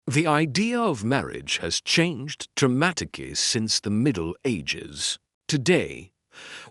The idea of marriage has changed dramatically since the Middle Ages. Today,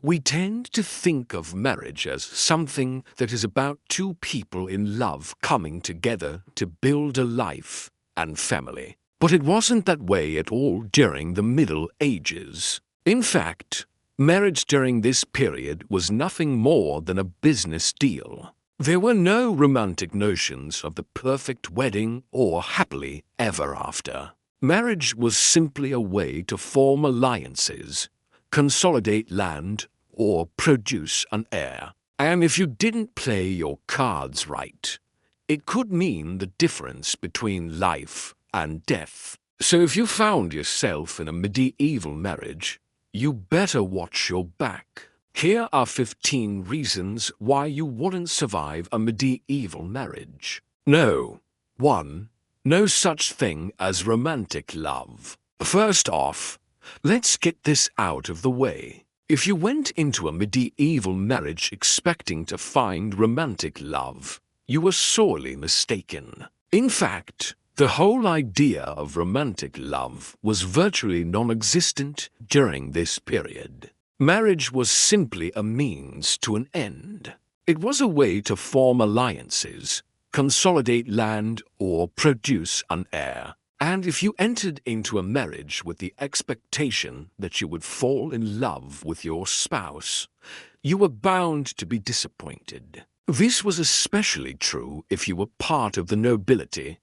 we tend to think of marriage as something that is about two people in love coming together to build a life and family. But it wasn't that way at all during the Middle Ages. In fact, marriage during this period was nothing more than a business deal. There were no romantic notions of the perfect wedding or happily ever after. Marriage was simply a way to form alliances, consolidate land, or produce an heir. And if you didn't play your cards right, it could mean the difference between life and death. So if you found yourself in a medieval marriage, you better watch your back. Here are 15 reasons why you wouldn't survive a medieval marriage. No. 1. No such thing as romantic love. First off, let's get this out of the way. If you went into a medieval marriage expecting to find romantic love, you were sorely mistaken. In fact, the whole idea of romantic love was virtually non-existent during this period. Marriage was simply a means to an end. It was a way to form alliances, consolidate land, or produce an heir. And if you entered into a marriage with the expectation that you would fall in love with your spouse, you were bound to be disappointed. This was especially true if you were part of the nobility,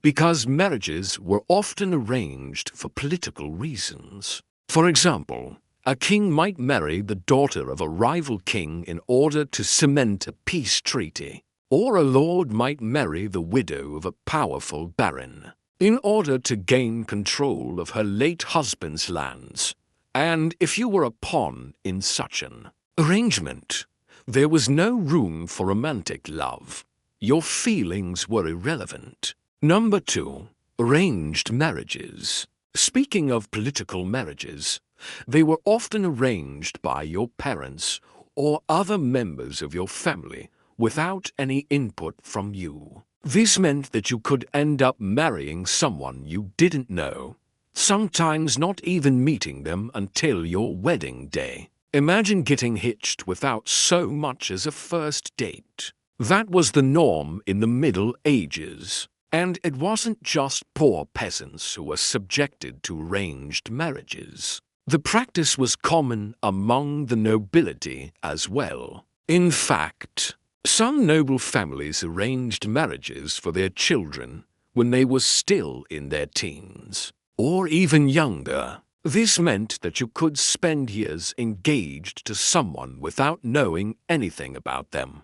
because marriages were often arranged for political reasons. For example, a king might marry the daughter of a rival king in order to cement a peace treaty, or a lord might marry the widow of a powerful baron in order to gain control of her late husband's lands. And if you were a pawn in such an arrangement, there was no room for romantic love. Your feelings were irrelevant. Number 2. Arranged marriages. Speaking of political marriages, they were often arranged by your parents or other members of your family without any input from you. This meant that you could end up marrying someone you didn't know, sometimes not even meeting them until your wedding day. Imagine getting hitched without so much as a first date. That was the norm in the Middle Ages. And it wasn't just poor peasants who were subjected to arranged marriages. The practice was common among the nobility as well. In fact, some noble families arranged marriages for their children when they were still in their teens, or even younger. This meant that you could spend years engaged to someone without knowing anything about them.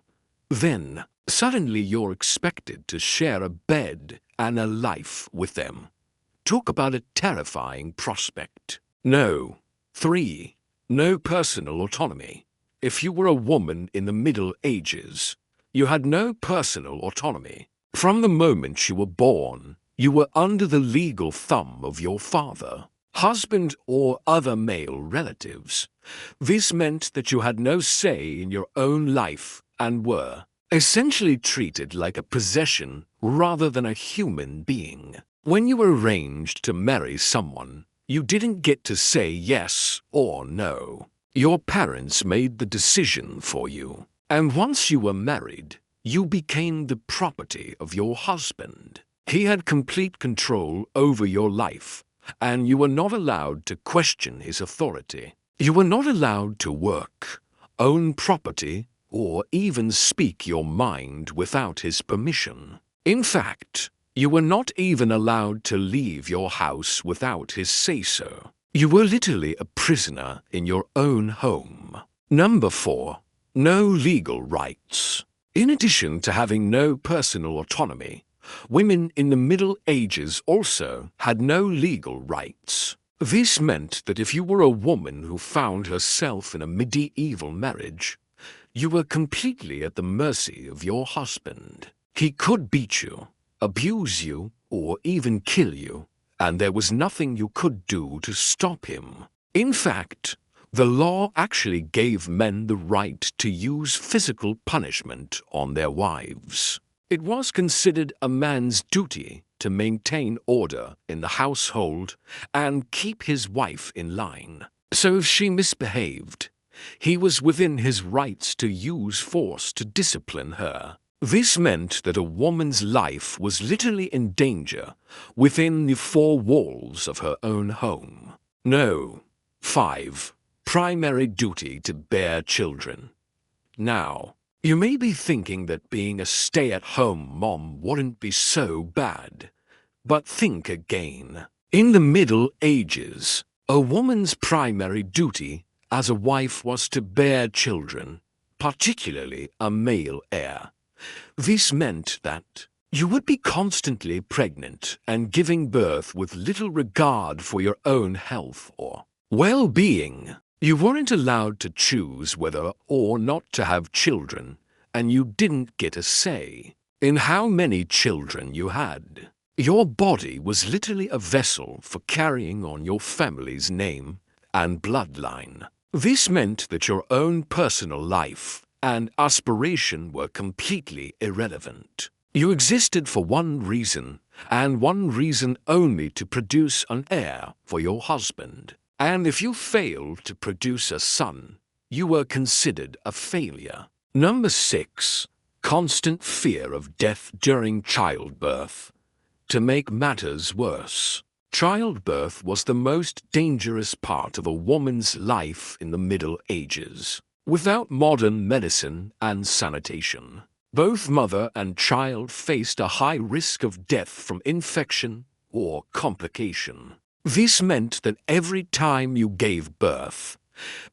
Then, suddenly you're expected to share a bed and a life with them. Talk about a terrifying prospect. No. 3. No personal autonomy. If you were a woman in the Middle Ages, you had no personal autonomy. From the moment you were born, you were under the legal thumb of your father, husband, or other male relatives. This meant that you had no say in your own life and were essentially treated like a possession rather than a human being. When you were arranged to marry someone, you didn't get to say yes or no. Your parents made the decision for you. And once you were married, you became the property of your husband. He had complete control over your life, and you were not allowed to question his authority. You were not allowed to work, own property, or even speak your mind without his permission. In fact, you were not even allowed to leave your house without his say-so. You were literally a prisoner in your own home. Number 4. No legal rights. In addition to having no personal autonomy, women in the Middle Ages also had no legal rights. This meant that if you were a woman who found herself in a medieval marriage, you were completely at the mercy of your husband. He could beat you, abuse you, or even kill you, and there was nothing you could do to stop him. In fact, the law actually gave men the right to use physical punishment on their wives. It was considered a man's duty to maintain order in the household and keep his wife in line. So if she misbehaved, he was within his rights to use force to discipline her. This meant that a woman's life was literally in danger within the four walls of her own home. No. 5. Primary duty to bear children. Now, you may be thinking that being a stay-at-home mom wouldn't be so bad. But think again. In the Middle Ages, a woman's primary duty as a wife was to bear children, particularly a male heir. This meant that you would be constantly pregnant and giving birth with little regard for your own health or well-being. You weren't allowed to choose whether or not to have children, and you didn't get a say in how many children you had. Your body was literally a vessel for carrying on your family's name and bloodline. This meant that your own personal life and aspiration were completely irrelevant. You existed for one reason, and one reason only, to produce an heir for your husband. And if you failed to produce a son, you were considered a failure. Number 6. Constant fear of death during childbirth. To make matters worse, childbirth was the most dangerous part of a woman's life in the Middle Ages. Without modern medicine and sanitation, both mother and child faced a high risk of death from infection or complication. This meant that every time you gave birth,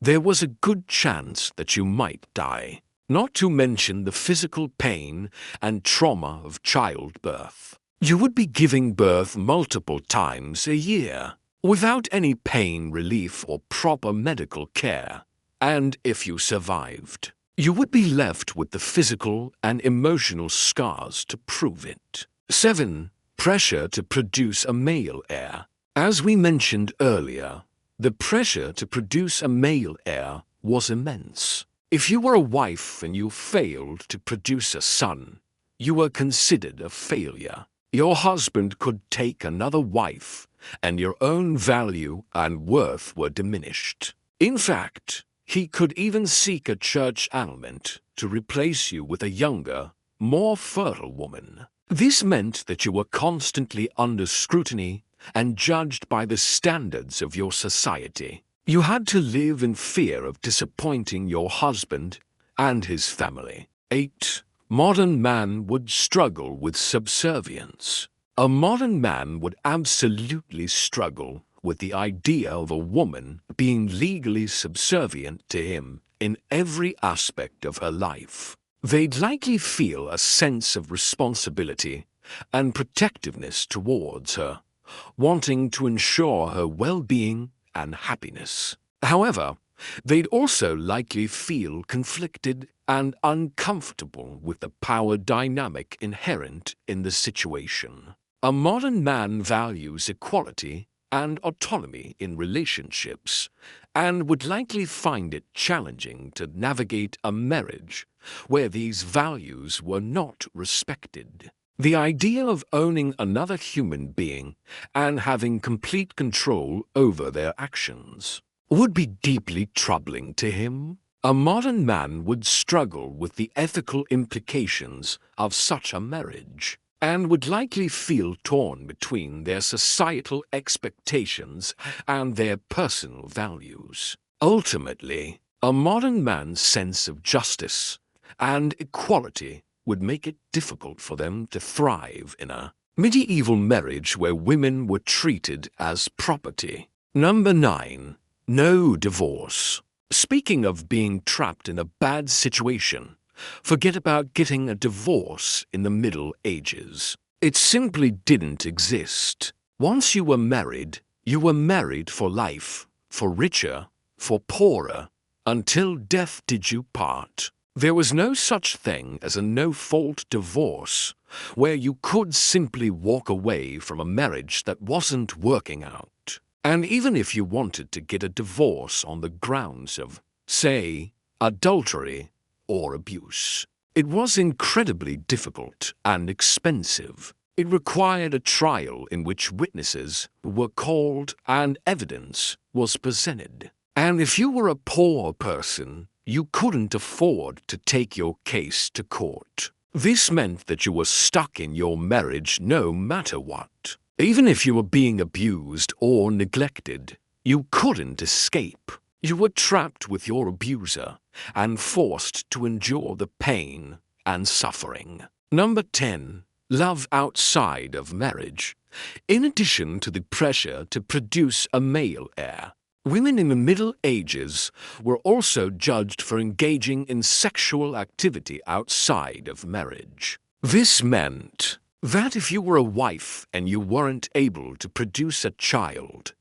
there was a good chance that you might die, not to mention the physical pain and trauma of childbirth. You would be giving birth multiple times a year, without any pain relief or proper medical care. And if you survived, you would be left with the physical and emotional scars to prove it. 7. Pressure to produce a male heir. As we mentioned earlier, the pressure to produce a male heir was immense. If you were a wife and you failed to produce a son, you were considered a failure. Your husband could take another wife, and your own value and worth were diminished. In fact, he could even seek a church aliment to replace you with a younger, more fertile woman. This meant that you were constantly under scrutiny and judged by the standards of your society. You had to live in fear of disappointing your husband and his family. 8. Modern man would struggle with subservience. A modern man would absolutely struggle with the idea of a woman being legally subservient to him in every aspect of her life. They'd likely feel a sense of responsibility and protectiveness towards her, wanting to ensure her well-being and happiness. However, they'd also likely feel conflicted and uncomfortable with the power dynamic inherent in the situation. A modern man values equality and autonomy in relationships, and would likely find it challenging to navigate a marriage where these values were not respected. The idea of owning another human being and having complete control over their actions would be deeply troubling to him. A modern man would struggle with the ethical implications of such a marriage, and would likely feel torn between their societal expectations and their personal values. Ultimately, a modern man's sense of justice and equality would make it difficult for them to thrive in a medieval marriage where women were treated as property. Number 9. No divorce. Speaking of being trapped in a bad situation, forget about getting a divorce in the Middle Ages. It simply didn't exist. Once you were married for life, for richer, for poorer, until death did you part. There was no such thing as a no-fault divorce, where you could simply walk away from a marriage that wasn't working out. And even if you wanted to get a divorce on the grounds of, say, adultery or abuse, It was incredibly difficult and expensive. It required a trial in which witnesses were called and evidence was presented. And if you were a poor person, you couldn't afford to take your case to court. This meant that you were stuck in your marriage no matter what. Even if you were being abused or neglected, you couldn't escape. You were trapped with your abuser and forced to endure the pain and suffering. Number 10. Love outside of marriage. In addition to the pressure to produce a male heir, women in the Middle Ages were also judged for engaging in sexual activity outside of marriage. This meant that if you were a wife and you weren't able to produce a child,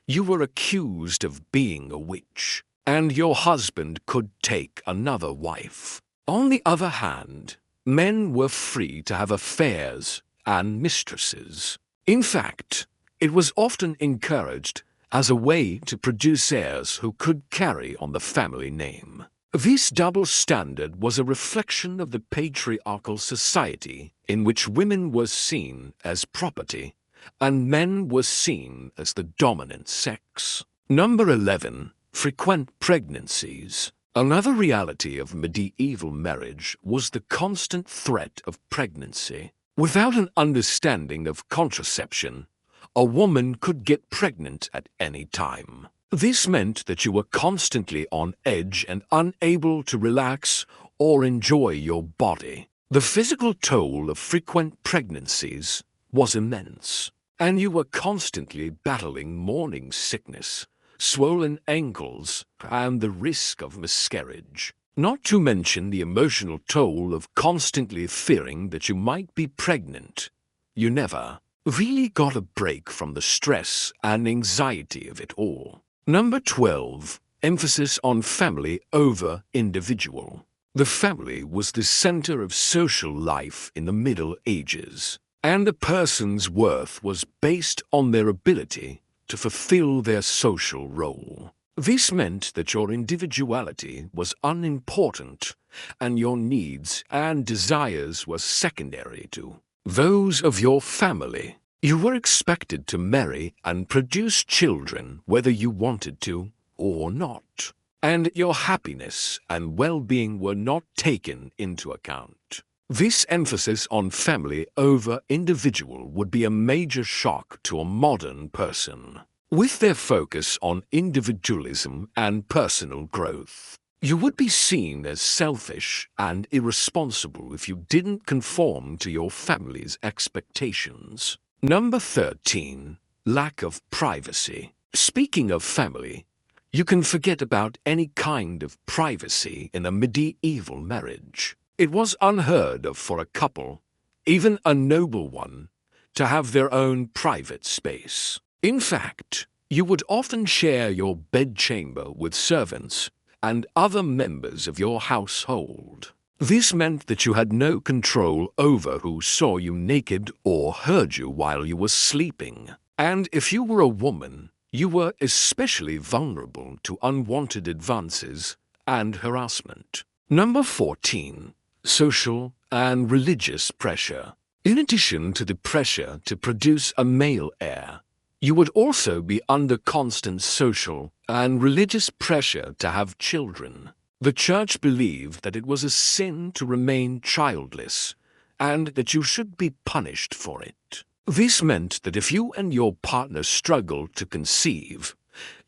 you were accused of being a witch, and your husband could take another wife. On the other hand, men were free to have affairs and mistresses. In fact, it was often encouraged as a way to produce heirs who could carry on the family name. This double standard was a reflection of the patriarchal society in which women were seen as property and men were seen as the dominant sex. Number 11. Frequent pregnancies. Another reality of medieval marriage was the constant threat of pregnancy. Without an understanding of contraception, a woman could get pregnant at any time. This meant that you were constantly on edge and unable to relax or enjoy your body. The physical toll of frequent pregnancies was immense, and you were constantly battling morning sickness, swollen ankles, and the risk of miscarriage. Not to mention the emotional toll of constantly fearing that you might be pregnant. You never really got a break from the stress and anxiety of it all. Number 12. Emphasis on family over individual. The family was the center of social life in the Middle Ages, and a person's worth was based on their ability to fulfill their social role. This meant that your individuality was unimportant, and your needs and desires were secondary to those of your family. You were expected to marry and produce children whether you wanted to or not, and your happiness and well-being were not taken into account. This emphasis on family over individual would be a major shock to a modern person. With their focus on individualism and personal growth, you would be seen as selfish and irresponsible if you didn't conform to your family's expectations. Number 13. Lack of privacy. Speaking of family, you can forget about any kind of privacy in a medieval marriage. It was unheard of for a couple, even a noble one, to have their own private space. In fact, you would often share your bedchamber with servants and other members of your household. This meant that you had no control over who saw you naked or heard you while you were sleeping. And if you were a woman, you were especially vulnerable to unwanted advances and harassment. Number 14. Social and religious pressure. In addition to the pressure to produce a male heir, you would also be under constant social and religious pressure to have children. The church believed that it was a sin to remain childless and that you should be punished for it. This meant that if you and your partner struggled to conceive,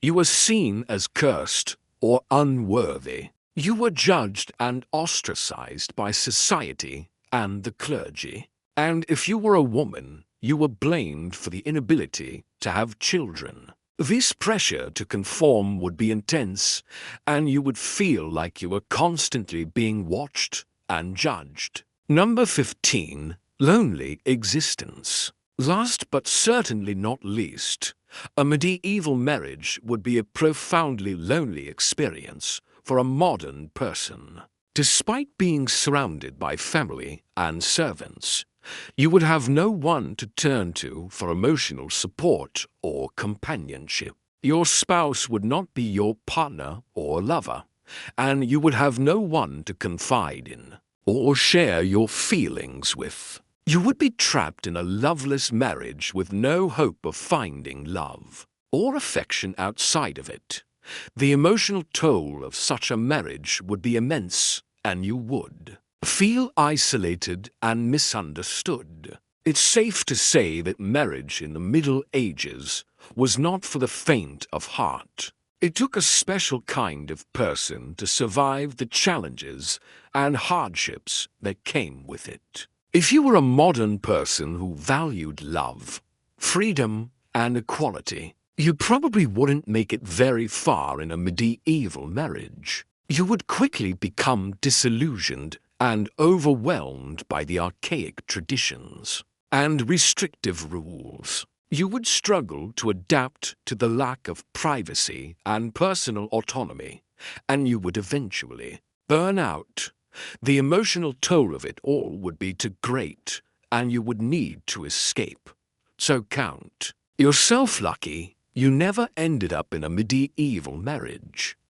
you were seen as cursed or unworthy. You were judged and ostracized by society and the clergy. And if you were a woman, you were blamed for the inability to have children. This pressure to conform would be intense, and you would feel like you were constantly being watched and judged. Number 15. Lonely existence. Last but certainly not least, a medieval marriage would be a profoundly lonely experience for a modern person. Despite being surrounded by family and servants, you would have no one to turn to for emotional support or companionship. Your spouse would not be your partner or lover, and you would have no one to confide in. or share your feelings with. You would be trapped in a loveless marriage with no hope of finding love or affection outside of it. The emotional toll of such a marriage would be immense, and you would feel isolated and misunderstood. It's safe to say that marriage in the Middle Ages was not for the faint of heart. It took a special kind of person to survive the challenges and hardships that came with it. If you were a modern person who valued love, freedom, and equality, you probably wouldn't make it very far in a medieval marriage. You would quickly become disillusioned and overwhelmed by the archaic traditions and restrictive rules. You would struggle to adapt to the lack of privacy and personal autonomy, and you would eventually burn out. The emotional toll of it all would be too great, and you would need to escape. So count yourself lucky you never ended up in a medieval marriage.